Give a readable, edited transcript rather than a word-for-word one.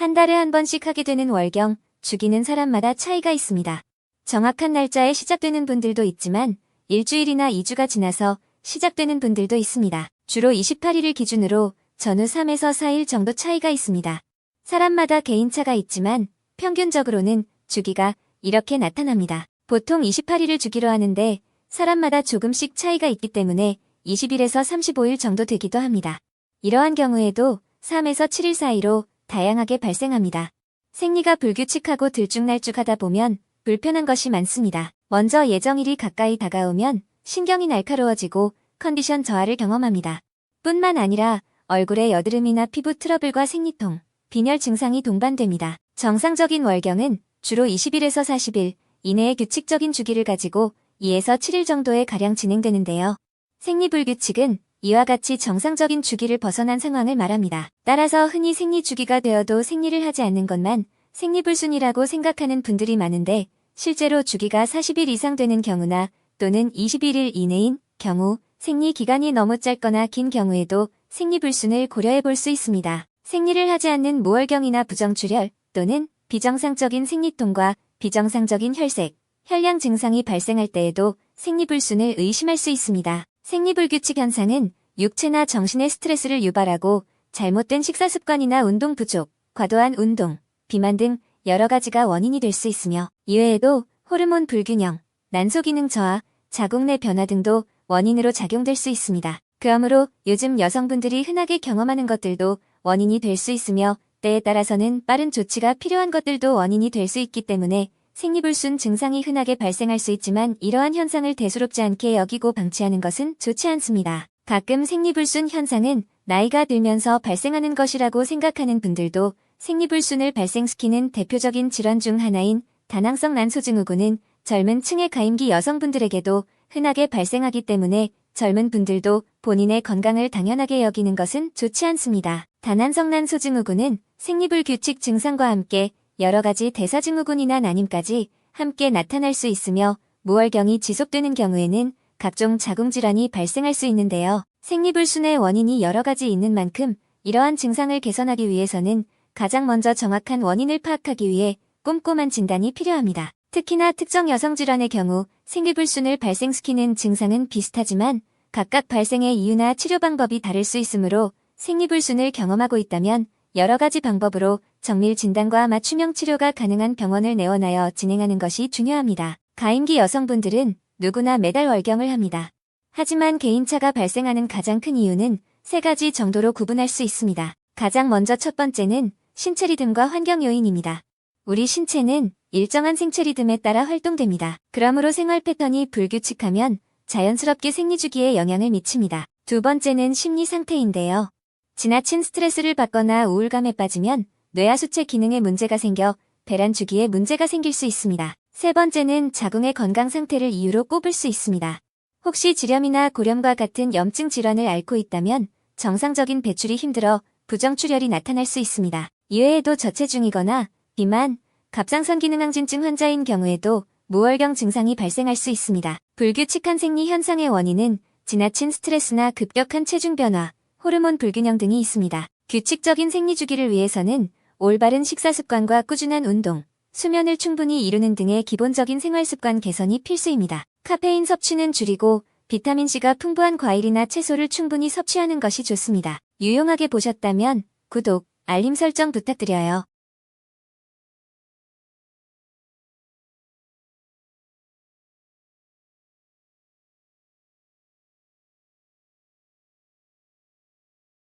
한 달에 한 번씩 하게 되는 월경, 주기는 사람마다 차이가 있습니다. 정확한 날짜에 시작되는 분들도 있지만 일주일이나 2주가 지나서 시작되는 분들도 있습니다. 주로 28일을 기준으로 전후 3에서 4일 정도 차이가 있습니다. 사람마다 개인차가 있지만 평균적으로는 주기가 이렇게 나타납니다. 보통 28일을 주기로 하는데 사람마다 조금씩 차이가 있기 때문에 20일에서 35일 정도 되기도 합니다. 이러한 경우에도 3에서 7일 사이로 다양하게 발생합니다. 생리가 불규칙하고 들쭉날쭉하다 보면 불편한 것이 많습니다. 먼저 예정일이 가까이 다가오면 신경이 날카로워지고 컨디션 저하를 경험합니다. 뿐만 아니라 얼굴에 여드름이나 피부 트러블과 생리통, 빈혈 증상이 동반됩니다. 정상적인 월경은 주로 20일에서 40일 이내의 규칙적인 주기를 가지고 2에서 7일 정도에 가량 진행되는데요. 생리불규칙은 이와 같이 정상적인 주기를 벗어난 상황을 말합니다. 따라서 흔히 생리주기가 되어도 생리를 하지 않는 것만 생리불순이라고 생각하는 분들이 많은데 실제로 주기가 40일 이상 되는 경우나 또는 21일 이내인 경우, 생리 기간이 너무 짧거나 긴 경우에도 생리불순을 고려해 볼 수 있습니다. 생리를 하지 않는 무월경이나 부정출혈 또는 비정상적인 생리통과 비정상적인 혈색, 혈량 증상이 발생할 때에도 생리불순을 의심할 수 있습니다. 생리불규칙 현상은 육체나 정신의 스트레스를 유발하고 잘못된 식사습관이나 운동 부족, 과도한 운동, 비만 등 여러 가지가 원인이 될 수 있으며 이외에도 호르몬 불균형, 난소기능 저하, 자궁 내 변화 등도 원인으로 작용될 수 있습니다. 그러므로 요즘 여성분들이 흔하게 경험하는 것들도 원인이 될 수 있으며 때에 따라서는 빠른 조치가 필요한 것들도 원인이 될 수 있기 때문에 생리불순 증상이 흔하게 발생할 수 있지만 이러한 현상을 대수롭지 않게 여기고 방치하는 것은 좋지 않습니다. 가끔 생리불순 현상은 나이가 들면서 발생하는 것이라고 생각하는 분들도 생리불순을 발생시키는 대표적인 질환 중 하나인 다낭성 난소증후군은 젊은 층의 가임기 여성분들에게도 흔하게 발생하기 때문에 젊은 분들도 본인의 건강을 당연하게 여기는 것은 좋지 않습니다. 다낭성 난소증후군은 생리불규칙 증상과 함께 여러 가지 대사증후군이나 난임까지 함께 나타날 수 있으며 무월경이 지속되는 경우에는 각종 자궁질환이 발생할 수 있는데요. 생리불순의 원인이 여러 가지 있는 만큼 이러한 증상을 개선하기 위해서는 가장 먼저 정확한 원인을 파악하기 위해 꼼꼼한 진단이 필요합니다. 특히나 특정 여성질환의 경우 생리불순을 발생시키는 증상은 비슷하지만 각각 발생의 이유나 치료 방법이 다를 수 있으므로 생리불순을 경험하고 있다면 여러 가지 방법으로 정밀 진단과 맞춤형 치료가 가능한 병원을 내원하여 진행하는 것이 중요합니다. 가임기 여성분들은 누구나 매달 월경을 합니다. 하지만 개인차가 발생하는 가장 큰 이유는 3가지 정도로 구분할 수 있습니다. 가장 먼저 첫 번째는 신체 리듬과 환경 요인입니다. 우리 신체는 일정한 생체 리듬에 따라 활동됩니다. 그러므로 생활 패턴이 불규칙하면 자연스럽게 생리주기에 영향을 미칩니다. 두 번째는 심리 상태인데요. 지나친 스트레스를 받거나 우울감에 빠지면 뇌하수체 기능에 문제가 생겨 배란 주기에 문제가 생길 수 있습니다. 세 번째는 자궁의 건강 상태를 이유로 꼽을 수 있습니다. 혹시 지렴이나 고렴과 같은 염증 질환을 앓고 있다면 정상적인 배출이 힘들어 부정출혈이 나타날 수 있습니다. 이외에도 저체중이거나 비만, 갑상선 기능항진증 환자인 경우에도 무월경 증상이 발생할 수 있습니다. 불규칙한 생리 현상의 원인은 지나친 스트레스나 급격한 체중 변화, 호르몬 불균형 등이 있습니다. 규칙적인 생리주기를 위해서는 올바른 식사습관과 꾸준한 운동, 수면을 충분히 이루는 등의 기본적인 생활습관 개선이 필수입니다. 카페인 섭취는 줄이고 비타민C가 풍부한 과일이나 채소를 충분히 섭취하는 것이 좋습니다. 유용하게 보셨다면 구독, 알림 설정 부탁드려요.